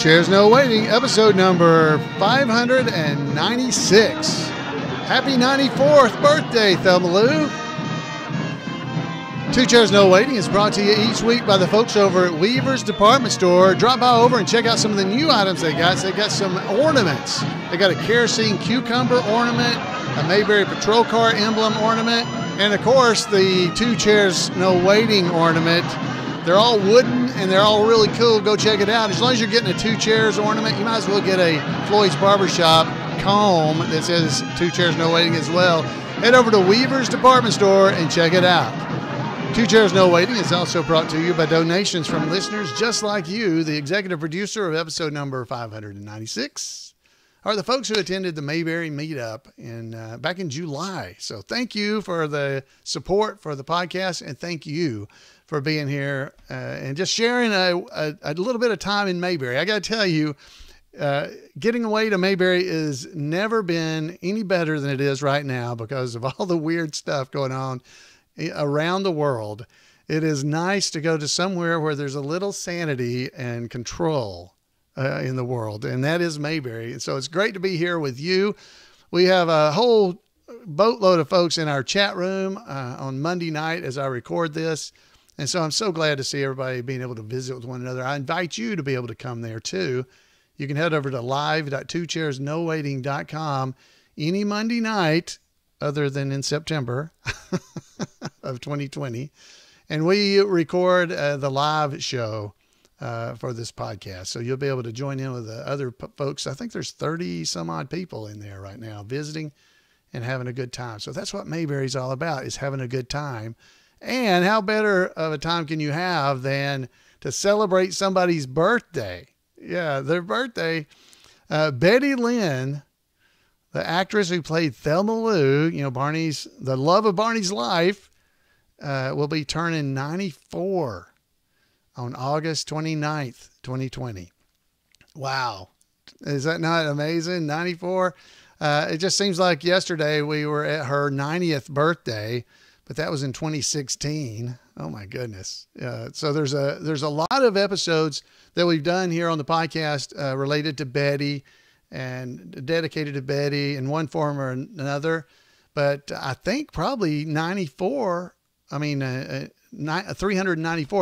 Chairs No Waiting, episode number 596. Happy 94th birthday, Thelma Lou. Two Chairs No Waiting is brought to you each week by the folks over at Weaver's Department Store. Drop by over and check out some of the new items they got. So they got some ornaments. They got a kerosene cucumber ornament, a Mayberry patrol car emblem ornament, and of course the Two Chairs No Waiting ornament. They're all wooden and they're all really cool. Go check it out. As long as you're getting a Two Chairs ornament, you might as well get a Floyd's Barbershop comb that says Two Chairs No Waiting as well. Head over to Weaver's Department Store and check it out. Two Chairs No Waiting is also brought to you by donations from listeners just like you. The executive producer of episode number 596 are the folks who attended the Mayberry meetup back in July. So thank you for the support for the podcast, and thank you for being here and just sharing a little bit of time in Mayberry. I got to tell you, getting away to Mayberry has never been any better than it is right now because of all the weird stuff going on around the world. It is nice to go to somewhere where there's a little sanity and control in the world, and that is Mayberry. So it's great to be here with you. We have a whole boatload of folks in our chat room on Monday night as I record this. And so I'm so glad to see everybody being able to visit with one another. I invite you to be able to come there too. You can head over to live.twocairsnowaiting.com any Monday night other than in September of 2020. And we record the live show for this podcast. So you'll be able to join in with the other folks. I think there's 30 some odd people in there right now visiting and having a good time. So that's what Mayberry's all about, is having a good time. And how better of a time can you have than to celebrate somebody's birthday? Yeah, their birthday. Betty Lynn, the actress who played Thelma Lou, the love of Barney's life, will be turning 94 on August 29th, 2020. Wow. Is that not amazing? 94. It just seems like yesterday we were at her 90th birthday, but that was in 2016. Oh my goodness. So there's a lot of episodes that we've done here on the podcast related to Betty and dedicated to Betty in one form or another. But I think probably 394,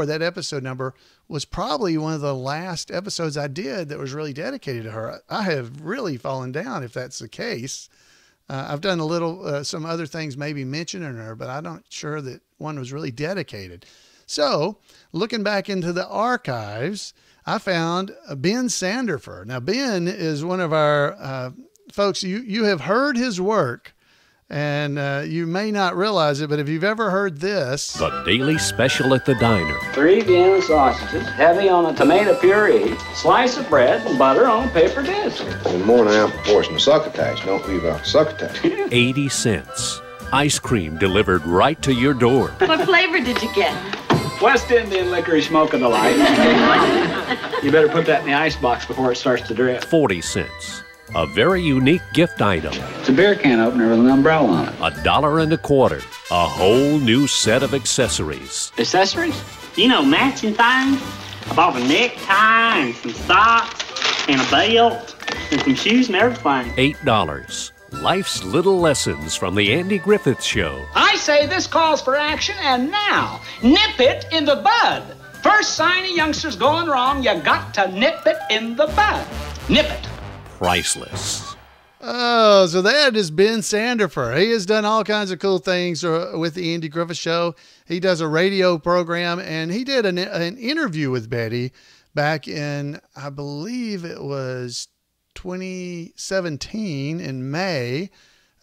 that episode number was probably one of the last episodes I did that was really dedicated to her. I have really fallen down if that's the case. I've done some other things maybe mentioning her, but I'm not sure that one was really dedicated. So looking back into the archives, I found Ben Sanderfer. Now, Ben is one of our folks. You have heard his work, and you may not realize it, but if you've ever heard this. The daily special at the diner. 3 Vienna sausages, heavy on a tomato puree, slice of bread, and butter on a paper disc. And more than an ample portion of succotash. Don't leave out succotash. 80 cents. Ice cream delivered right to your door. What flavor did you get? West Indian licorice mocha delight. You better put that in the icebox before it starts to drip. 40 cents. A very unique gift item. It's a beer can opener with an umbrella on it. $1.25. A whole new set of accessories. Accessories? Matching things. I bought a necktie and some socks and a belt and some shoes and everything. $8. Life's little lessons from the Andy Griffith Show. I say this calls for action, and now, nip it in the bud. First sign of youngsters going wrong, you got to nip it in the bud. Nip it. Priceless. Oh, so that is Ben Sanderfer. He has done all kinds of cool things with the Andy Griffith Show. He does a radio program, and he did an interview with Betty back in, I believe it was 2017, in May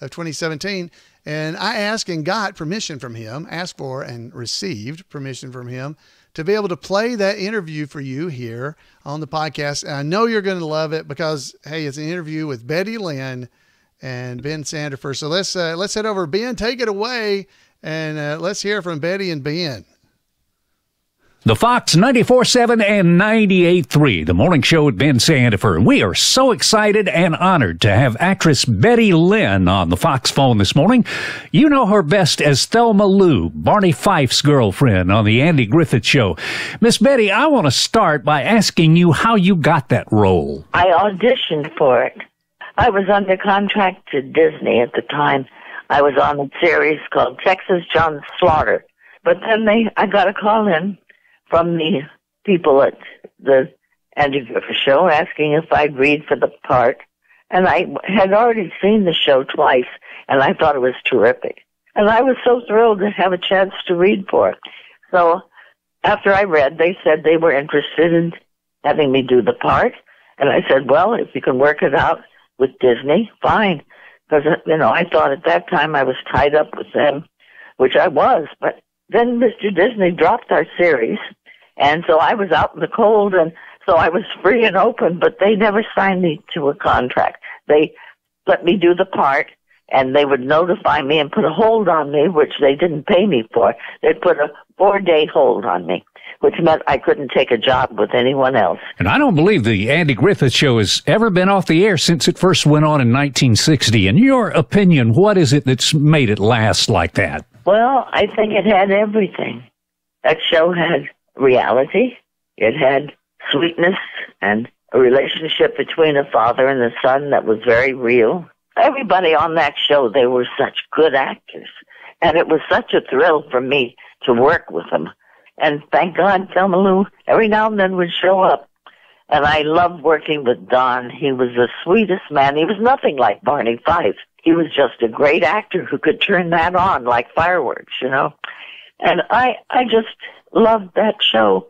of 2017. And I asked and got permission from him, asked for and received permission from him to be able to play that interview for you here on the podcast. And I know you're going to love it because, hey, it's an interview with Betty Lynn and Ben Sanderfer. So let's head over. Ben, take it away, and let's hear from Betty and Ben. The Fox 94.7 and 98.3, the morning show with Ben Sanderfer. We are so excited and honored to have actress Betty Lynn on the Fox phone this morning. You know her best as Thelma Lou, Barney Fife's girlfriend on the Andy Griffith Show. Miss Betty, I want to start by asking you how you got that role. I auditioned for it. I was under contract to Disney at the time. I was on a series called Texas John Slaughter. But then I got a call in from the people at the Andy Griffith Show asking if I'd read for the part. And I had already seen the show twice, and I thought it was terrific. And I was so thrilled to have a chance to read for it. So after I read, they said they were interested in having me do the part. And I said, well, if you can work it out with Disney, fine. Because, I thought at that time I was tied up with them, which I was. But then Mr. Disney dropped our series. And so I was out in the cold, and so I was free and open, but they never signed me to a contract. They let me do the part, and they would notify me and put a hold on me, which they didn't pay me for. They'd put a 4-day hold on me, which meant I couldn't take a job with anyone else. And I don't believe the Andy Griffith Show has ever been off the air since it first went on in 1960. In your opinion, what is it that's made it last like that? Well, I think it had everything. That show had reality. It had sweetness and a relationship between a father and a son that was very real. Everybody on that show, they were such good actors. And it was such a thrill for me to work with them. And thank God, Thelma Lou every now and then would show up. And I loved working with Don. He was the sweetest man. He was nothing like Barney Fife. He was just a great actor who could turn that on like fireworks, And I just loved that show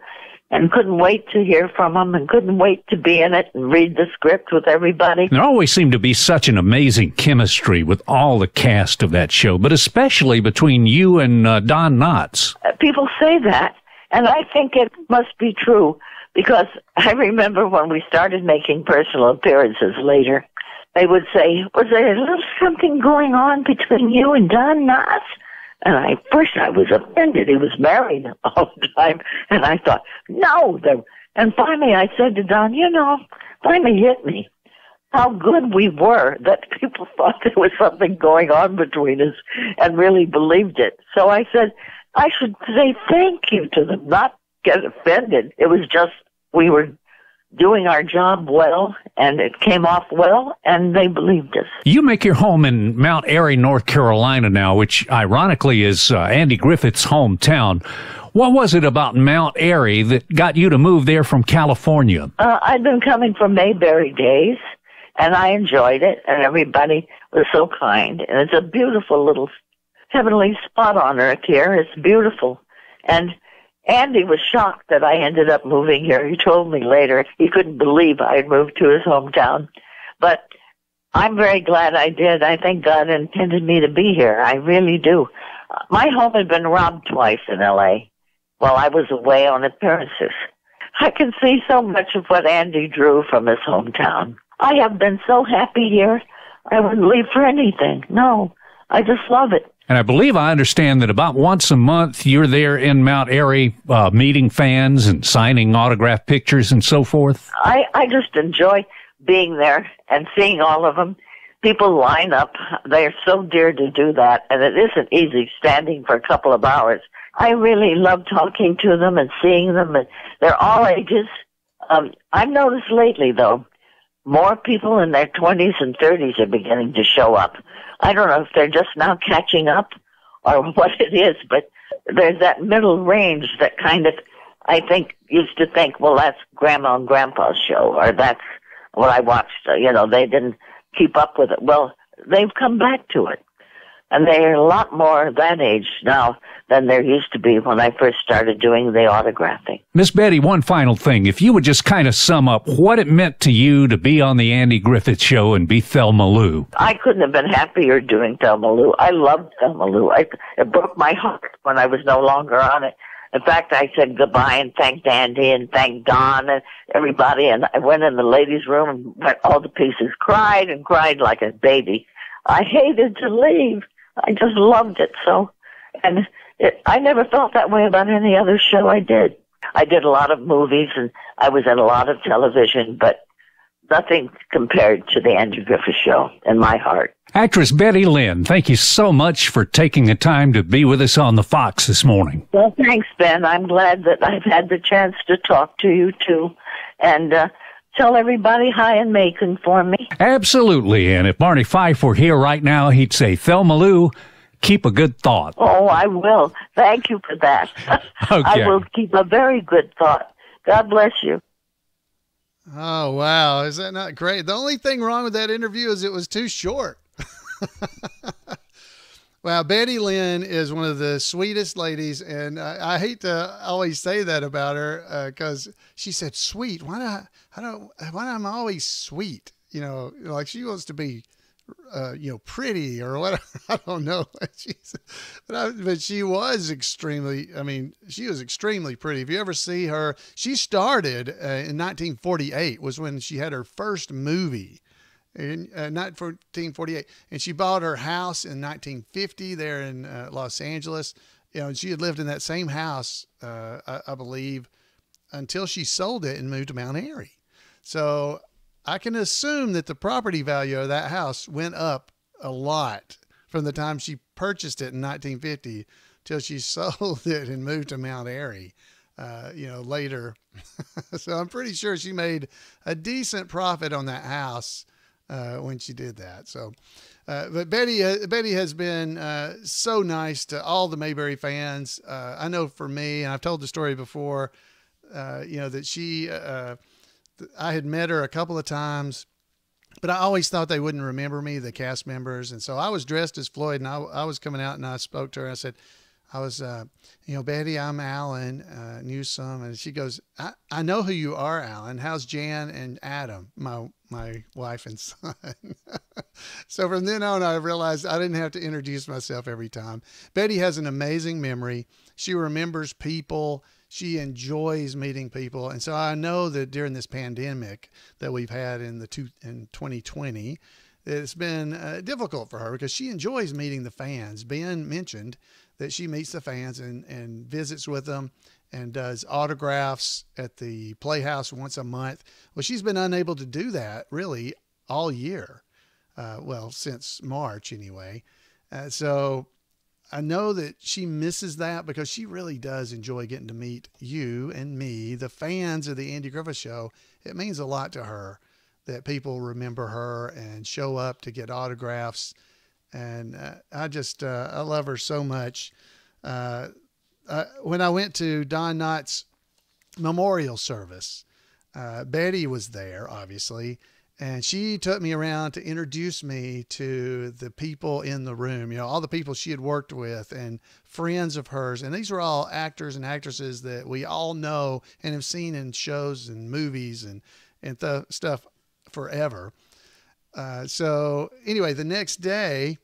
and couldn't wait to hear from him and couldn't wait to be in it and read the script with everybody. There always seemed to be such an amazing chemistry with all the cast of that show, but especially between you and Don Knotts. People say that, and I think it must be true, because I remember when we started making personal appearances later, they would say, was there a little something going on between you and Don Knotts? And first I was offended. He was married all the time. And I thought, no. And finally I said to Don, finally hit me how good we were that people thought there was something going on between us and really believed it. So I said, I should say thank you to them, not get offended. It was just we were doing our job well, and it came off well, and they believed us. You make your home in Mount Airy, North Carolina now, which ironically is Andy Griffith's hometown. What was it about Mount Airy that got you to move there from California? I'd been coming from Mayberry days, and I enjoyed it, and everybody was so kind. And it's a beautiful little heavenly spot on earth here. It's beautiful. And Andy was shocked that I ended up moving here. He told me later he couldn't believe I had moved to his hometown. But I'm very glad I did. I think God intended me to be here. I really do. My home had been robbed twice in L.A. while I was away on appearances. I can see so much of what Andy drew from his hometown. I have been so happy here, I wouldn't leave for anything. No, I just love it. And I believe I understand that about once a month you're there in Mount Airy meeting fans and signing autograph pictures and so forth. I just enjoy being there and seeing all of them. People line up. They're so dear to do that, and it isn't easy standing for a couple of hours. I really love talking to them and seeing them, and they're all ages. I've noticed lately, though, more people in their 20s and 30s are beginning to show up. I don't know if they're just now catching up or what it is, but there's that middle range that kind of, I think, used to think, well, that's Grandma and Grandpa's show, or that's what I watched. They didn't keep up with it. Well, they've come back to it. And they're a lot more that age now than there used to be when I first started doing the autographing. Miss Betty, one final thing. If you would just kind of sum up what it meant to you to be on the Andy Griffith Show and be Thelma Lou. I couldn't have been happier doing Thelma Lou. I loved Thelma Lou. It broke my heart when I was no longer on it. In fact, I said goodbye and thanked Andy and thanked Don and everybody. And I went in the ladies' room and went all to pieces, cried and cried like a baby. I hated to leave. I just loved it so. And I never felt that way about any other show I did. I did a lot of movies and I was in a lot of television, but nothing compared to the Andy Griffith Show in my heart. Actress Betty Lynn, thank you so much for taking the time to be with us on the Fox this morning. Well, thanks, Ben. I'm glad that I've had the chance to talk to you, too. And tell everybody hi in Macon for me. Absolutely. And if Barney Fife were here right now, he'd say, Thelma Lou, keep a good thought. Oh, I will. Thank you for that. Okay. I will keep a very good thought. God bless you. Oh, wow. Is that not great? The only thing wrong with that interview is it was too short. Wow, Betty Lynn is one of the sweetest ladies, and I hate to always say that about her because she said sweet. Why am I always sweet? You know, like she wants to be, pretty or whatever. I don't know. But she was extremely. I mean, she was extremely pretty. If you ever see her, she started in 1948 was when she had her first movie. In 1948, and she bought her house in 1950 there in Los Angeles. You know, she had lived in that same house, I believe, until she sold it and moved to Mount Airy. So I can assume that the property value of that house went up a lot from the time she purchased it in 1950 till she sold it and moved to Mount Airy, later. So I'm pretty sure she made a decent profit on that house when she did that. So, but Betty has been so nice to all the Mayberry fans. I know for me, and I've told the story before, that she, I had met her a couple of times, but I always thought they wouldn't remember me, the cast members. And so I was dressed as Floyd, and I was coming out, and I spoke to her. I said, Betty, I'm Alan Newsome. And she goes, I know who you are, Alan. How's Jan and Adam, my wife and son? So from then on, I realized I didn't have to introduce myself every time. Betty has an amazing memory. She remembers people. She enjoys meeting people. And so I know that during this pandemic that we've had in 2020, it's been difficult for her because she enjoys meeting the fans. Ben mentioned that she meets the fans and visits with them and does autographs at the Playhouse once a month. Well, she's been unable to do that really all year. Since March anyway. So I know that she misses that because she really does enjoy getting to meet you and me, the fans of the Andy Griffith Show. It means a lot to her that people remember her and show up to get autographs. And I love her so much. When I went to Don Knott's memorial service, Betty was there, obviously, and she took me around to introduce me to the people in the room, all the people she had worked with and friends of hers. And these were all actors and actresses that we all know and have seen in shows and movies and stuff forever. So anyway, the next day,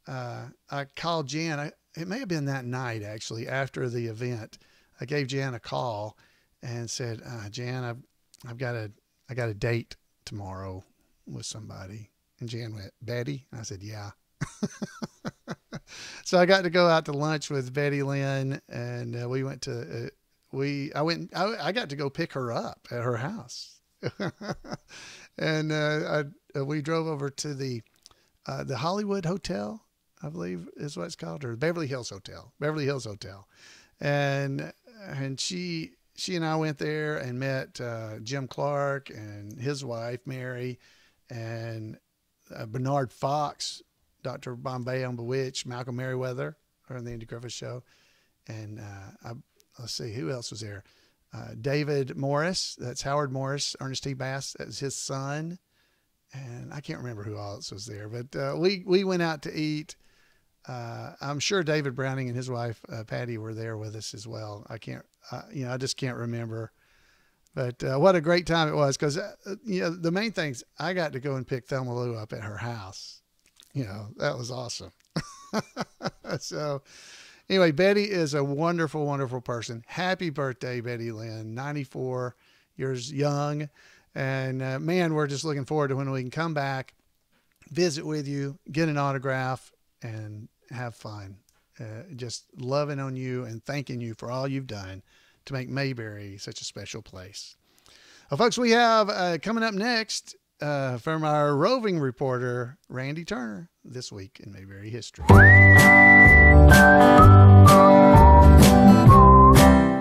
I called Jan. It may have been that night, actually, after the event. I gave Jan a call and said, Jan, I got a date tomorrow with somebody. And Jan went, Betty? And I said, yeah. So I got to go out to lunch with Betty Lynn, and we went to, I got to go pick her up at her house. And we drove over to the Hollywood Hotel, I believe is what it's called, or Beverly Hills Hotel. And she and I went there and met Jim Clark and his wife, Mary, and Bernard Fox, Dr. Bombay on Bewitched, Malcolm Merriweather, or on the Andy Griffith Show. And let's see, who else was there? David Morris, that's Howard Morris, Ernest T. Bass, that was his son. And I can't remember who else was there, but we went out to eat. I'm sure David Browning and his wife, Patty, were there with us as well. I just can't remember. But what a great time it was, because, the main things, I got to go and pick Thelma Lou up at her house. That was awesome. So anyway, Betty is a wonderful, wonderful person. Happy birthday, Betty Lynn, 94 years young. And man, we're just looking forward to when we can come back, visit with you, get an autograph, and have fun. Just loving on you and thanking you for all you've done to make Mayberry such a special place. Well, folks, we have coming up next from our roving reporter, Randy Turner, this week in Mayberry History.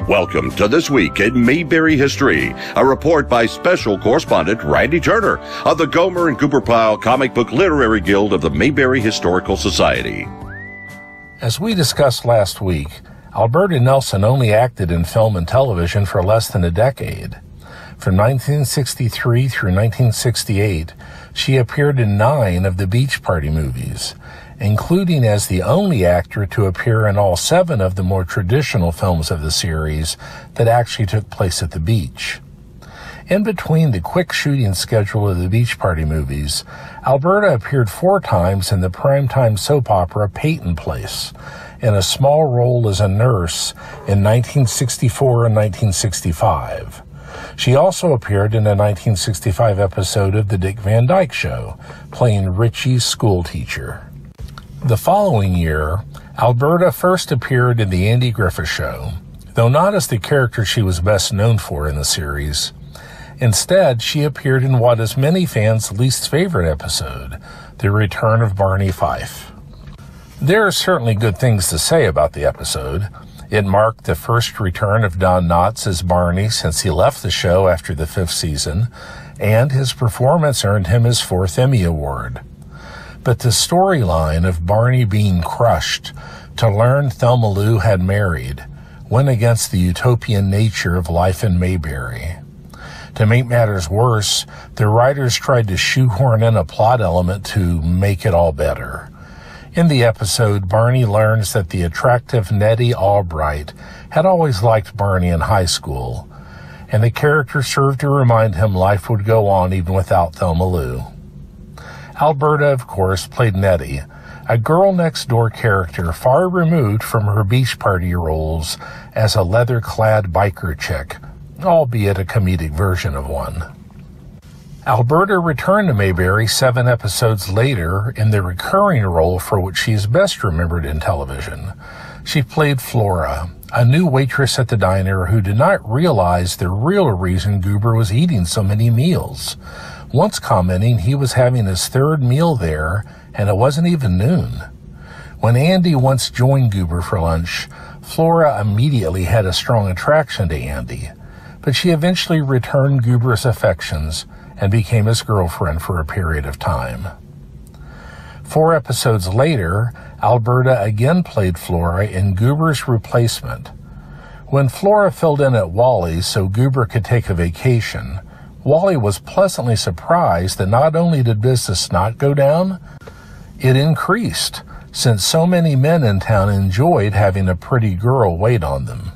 Welcome to This Week in Mayberry History, a report by special correspondent Randy Turner of the Gomer and Cooper Pyle Comic Book Literary Guild of the Mayberry Historical Society. As we discussed last week, Alberta Nelson only acted in film and television for less than a decade. From 1963 through 1968, she appeared in 9 of the Beach Party movies, including as the only actor to appear in all 7 of the more traditional films of the series that actually took place at the beach. In between the quick shooting schedule of the Beach Party movies, Alberta appeared 4 times in the primetime soap opera Peyton Place, in a small role as a nurse in 1964 and 1965. She also appeared in a 1965 episode of The Dick Van Dyke Show, playing Richie's schoolteacher. The following year, Alberta first appeared in The Andy Griffith Show, though not as the character she was best known for in the series. Instead, she appeared in what is many fans' least favorite episode, The Return of Barney Fife. There are certainly good things to say about the episode. It marked the first return of Don Knotts as Barney since he left the show after the 5th season, and his performance earned him his 4th Emmy Award. But the storyline of Barney being crushed to learn Thelma Lou had married went against the utopian nature of life in Mayberry. To make matters worse, the writers tried to shoehorn in a plot element to make it all better. In the episode, Barney learns that the attractive Nettie Albright had always liked Barney in high school, and the character served to remind him life would go on even without Thelma Lou. Alberta, of course, played Nettie, a girl-next-door character far removed from her Beach Party roles as a leather-clad biker chick, albeit a comedic version of one. Alberta returned to Mayberry 7 episodes later in the recurring role for which she is best remembered in television. She played Flora, a new waitress at the diner who did not realize the real reason Goober was eating so many meals, once commenting he was having his 3rd meal there and it wasn't even noon. When Andy once joined Goober for lunch, Flora immediately had a strong attraction to Andy, but she eventually returned Goober's affections and became his girlfriend for a period of time. 4 episodes later, Alberta again played Flora in Goober's Replacement. When Flora filled in at Wally's so Goober could take a vacation, Wally was pleasantly surprised that not only did business not go down, it increased, since so many men in town enjoyed having a pretty girl wait on them.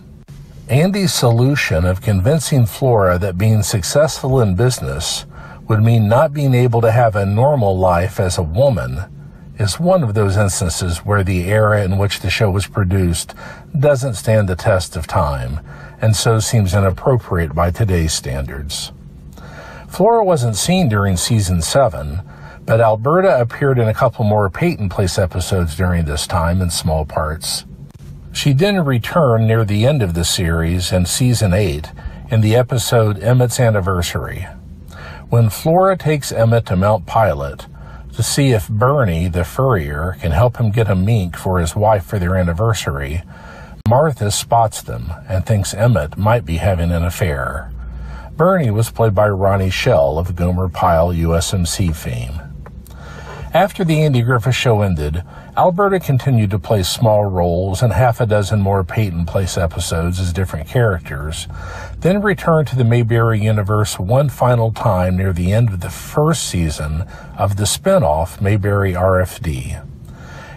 Andy's solution of convincing Flora that being successful in business would mean not being able to have a normal life as a woman is one of those instances where the era in which the show was produced doesn't stand the test of time, and so seems inappropriate by today's standards. Flora wasn't seen during season 7, but Alberta appeared in a couple more Peyton Place episodes during this time in small parts. She then returned near the end of the series in season 8 in the episode Emmett's Anniversary. When Flora takes Emmett to Mount Pilot to see if Bernie, the furrier, can help him get a mink for his wife for their anniversary, Martha spots them and thinks Emmett might be having an affair. Bernie was played by Ronnie Shell of Gomer Pyle USMC fame. After the Andy Griffith Show ended, Alberta continued to play small roles in 6 more Peyton Place episodes as different characters, then returned to the Mayberry universe one final time near the end of the 1st season of the spin-off Mayberry RFD.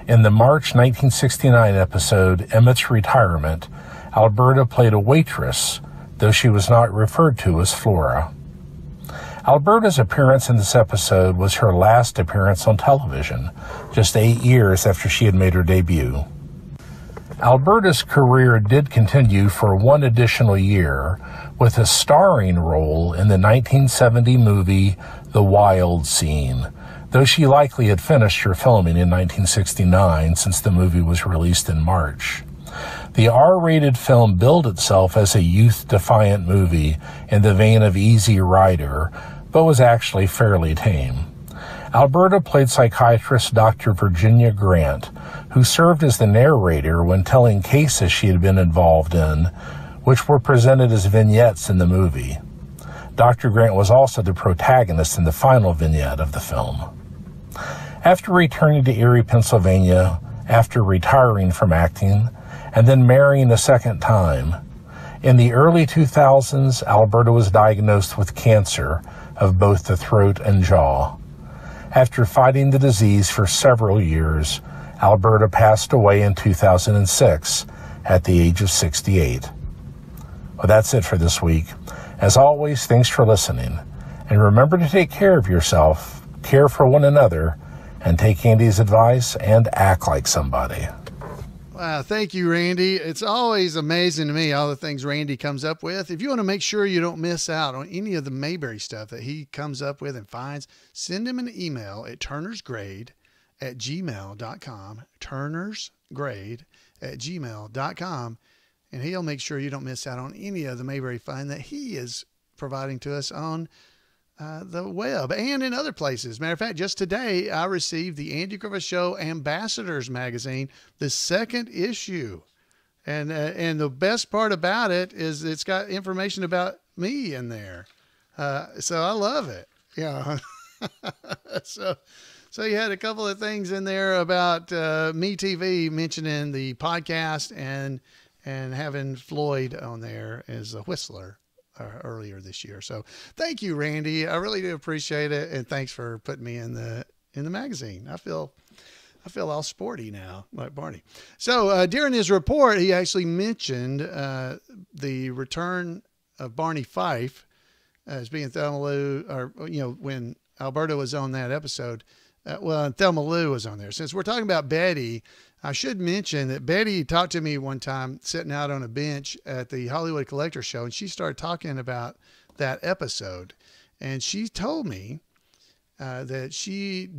In the March 1969 episode Emmett's Retirement, Alberta played a waitress, though she was not referred to as Flora. Alberta's appearance in this episode was her last appearance on television, just 8 years after she had made her debut. Alberta's career did continue for 1 additional year with a starring role in the 1970 movie The Wild Scene, though she likely had finished her filming in 1969 since the movie was released in March. The R-rated film billed itself as a youth-defiant movie in the vein of Easy Rider, but was actually fairly tame. Alberta played psychiatrist Dr. Virginia Grant, who served as the narrator when telling cases she had been involved in, which were presented as vignettes in the movie. Dr. Grant was also the protagonist in the final vignette of the film. After returning to Erie, Pennsylvania, after retiring from acting, and then marrying a second time, in the early 2000s, Alberta was diagnosed with cancer of both the throat and jaw. After fighting the disease for several years, Alberta passed away in 2006 at the age of 68. Well, that's it for this week. As always, thanks for listening. And remember to take care of yourself, care for one another, and take Andy's advice and act like somebody. Wow, thank you, Randy. It's always amazing to me all the things Randy comes up with. If you want to make sure you don't miss out on any of the Mayberry stuff that he comes up with and finds, send him an email at turnersgrade@gmail.com, turnersgrade@gmail.com, and he'll make sure you don't miss out on any of the Mayberry fun that he is providing to us on the web and in other places. Matter of fact, just today, I received the Andy Griffith Show Ambassadors magazine, the second issue. And the best part about it is it's got information about me in there. So I love it. Yeah. So you had a couple of things in there about Me TV mentioning the podcast and having Floyd on there as a whistler earlier this year. So thank you, Randy. I really do appreciate it. And thanks for putting me in the magazine. I feel all sporty now, like Barney. So during his report, he actually mentioned the return of Barney Fife as being Thelma Lou, or, when Alberta was on that episode. Thelma Lou was on there. Since we're talking about Betty, I should mention that Betty talked to me one time sitting out on a bench at the Hollywood Collector Show, and she started talking about that episode. And she told me that she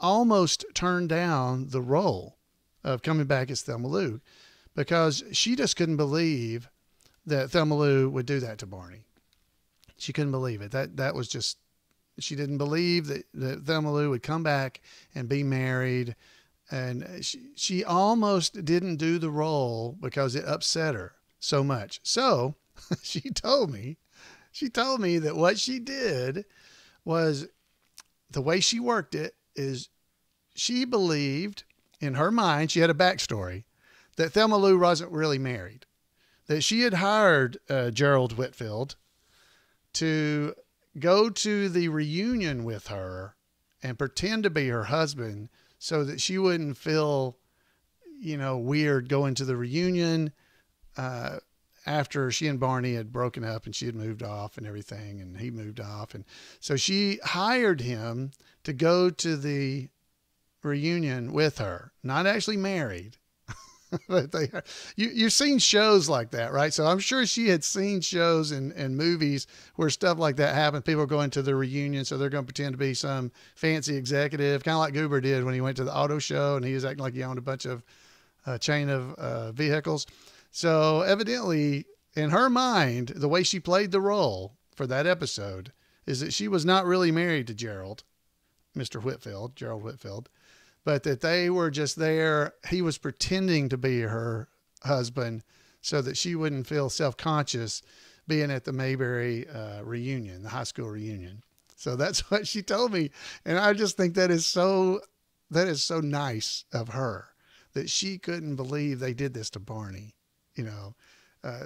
almost turned down the role of coming back as Thelma Lou because she just couldn't believe that Thelma Lou would do that to Barney. She couldn't believe it. That was just, she didn't believe that Thelma Lou would come back and be married. And she almost didn't do the role because it upset her so much. So she told me that what she did was, the way she worked it is, she believed in her mind, she had a backstory, that Thelma Lou wasn't really married, that she had hired Gerald Whitfield to go to the reunion with her and pretend to be her husband, so that she wouldn't feel, weird going to the reunion after she and Barney had broken up and she had moved off and everything, and he moved off. And so she hired him to go to the reunion with her, not actually married. But you've seen shows like that, right? So I'm sure she had seen shows and movies where stuff like that happened. People are going to the reunion, so they're going to pretend to be some fancy executive, kind of like Goober did when he went to the auto show and he was acting like he owned a bunch of chain of vehicles. So evidently, in her mind, the way she played the role for that episode is that she was not really married to Gerald Whitfield, but that they were just there. He was pretending to be her husband so that she wouldn't feel self-conscious being at the Mayberry reunion, the high school reunion. So that's what she told me. And I just think that is so nice of her, that she couldn't believe they did this to Barney,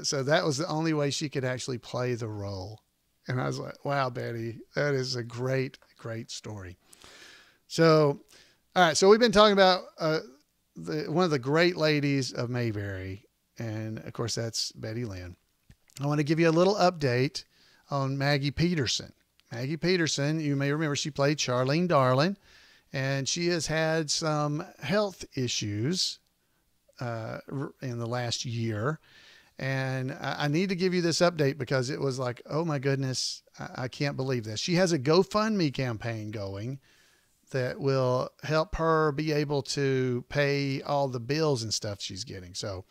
so that was the only way she could actually play the role. And I was like, wow, Betty, that is a great, great story. So, all right, so we've been talking about one of the great ladies of Mayberry, and of course that's Betty Lynn. I want to give you a little update on Maggie Peterson. Maggie Peterson, you may remember, she played Charlene Darling, and she has had some health issues in the last year. And I need to give you this update because it was like, oh my goodness, I can't believe this. She has a GoFundMe campaign going that will help her be able to pay all the bills and stuff she's getting. So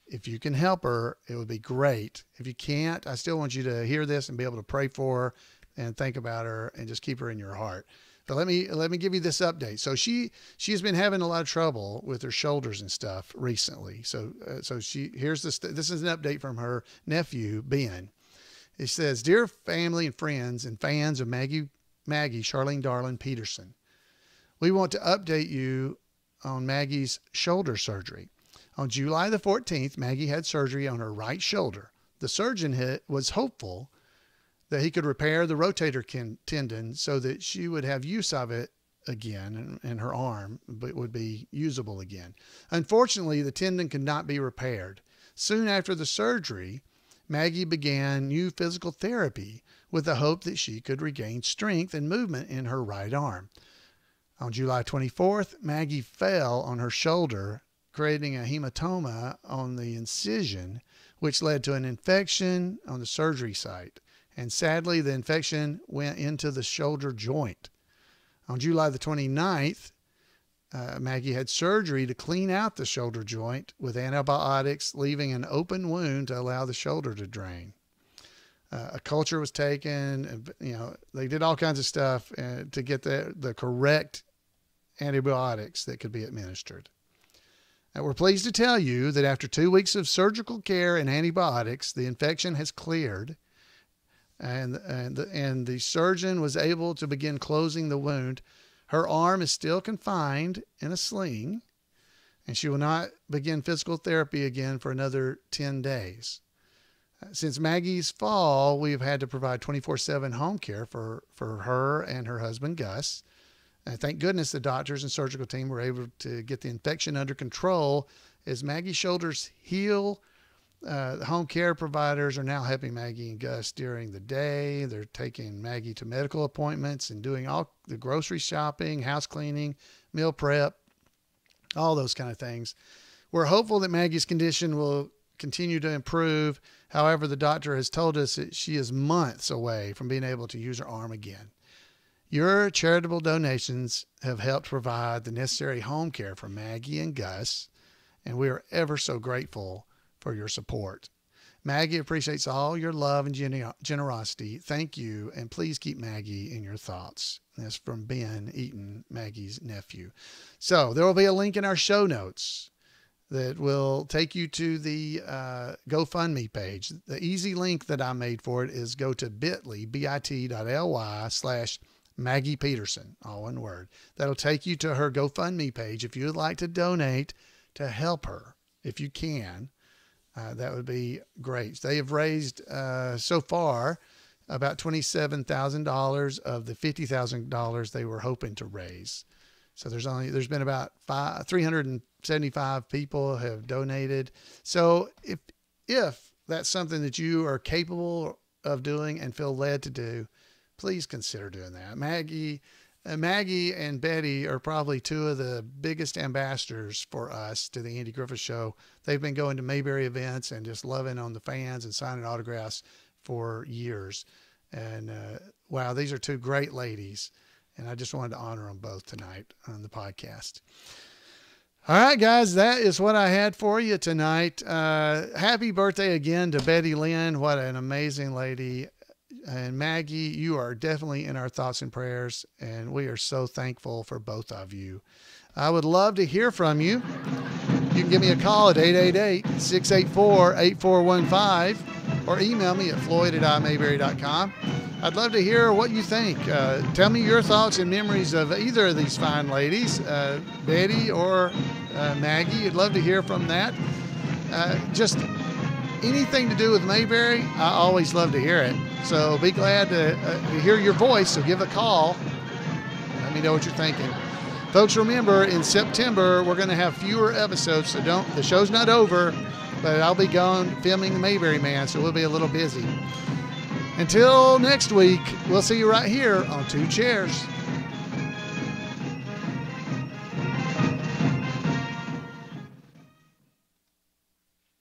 If you can help her, it would be great. If you can't, I still want you to hear this and be able to pray for her and think about her and just keep her in your heart. But let me give you this update. So she's been having a lot of trouble with her shoulders and stuff recently. So here's this is an update from her nephew, Ben. It says, "Dear family and friends and fans of Maggie, Charlene, Darlin, Peterson, we want to update you on Maggie's shoulder surgery. On July the 14th, Maggie had surgery on her right shoulder. The surgeon was hopeful that he could repair the rotator tendon so that she would have use of it again and her arm would be usable again. Unfortunately, the tendon could not be repaired. Soon after the surgery, Maggie began new physical therapy with the hope that she could regain strength and movement in her right arm. On July 24th, Maggie fell on her shoulder, creating a hematoma on the incision, which led to an infection on the surgery site. And sadly, the infection went into the shoulder joint. On July the 29th, Maggie had surgery to clean out the shoulder joint with antibiotics, leaving an open wound to allow the shoulder to drain. A culture was taken, they did all kinds of stuff to get the correct antibiotics that could be administered. We're pleased to tell you that after 2 weeks of surgical care and antibiotics, the infection has cleared, and the surgeon was able to begin closing the wound. Her arm is still confined in a sling, and she will not begin physical therapy again for another 10 days. Since Maggie's fall, we've had to provide 24/7 home care for her and her husband, Gus. And thank goodness the doctors and surgical team were able to get the infection under control. As Maggie's shoulders heal, the home care providers are now helping Maggie and Gus during the day. They're taking Maggie to medical appointments and doing all the grocery shopping, house cleaning, meal prep, all those kind of things. We're hopeful that Maggie's condition will continue to improve. However, the doctor has told us that she is months away from being able to use her arm again. Your charitable donations have helped provide the necessary home care for Maggie and Gus, and we are ever so grateful for your support. Maggie appreciates all your love and generosity. Thank you, and please keep Maggie in your thoughts. That's from Ben Eaton, Maggie's nephew. So there will be a link in our show notes that will take you to the GoFundMe page. The easy link that I made for it is go to bit.ly/Maggie Peterson, all one word. That'll take you to her GoFundMe page. If you would like to donate to help her, if you can, that would be great. They have raised so far about $27,000 of the $50,000 they were hoping to raise. So there's been about 375 people have donated. So if that's something that you are capable of doing and feel led to do, please consider doing that. Maggie and Betty are probably two of the biggest ambassadors for us to the Andy Griffith Show. They've been going to Mayberry events and just loving on the fans and signing autographs for years. And wow, these are two great ladies. And I just wanted to honor them both tonight on the podcast. All right, guys, that is what I had for you tonight. Happy birthday again to Betty Lynn. What an amazing lady. And Maggie, you are definitely in our thoughts and prayers, and we are so thankful for both of you. I would love to hear from you. You can give me a call at 888-684-8415 or email me at floyd@imayberry.com. I'd love to hear what you think. Tell me your thoughts and memories of either of these fine ladies, Betty or Maggie. I'd love to hear from that. Just anything to do with Mayberry, I always love to hear it. So be glad to hear your voice. So give a call. Let me know what you're thinking. Folks, remember, in September, we're going to have fewer episodes. So the show's not over, but I'll be gone filming the Mayberry Man, so we'll be a little busy. Until next week, we'll see you right here on Two Chairs.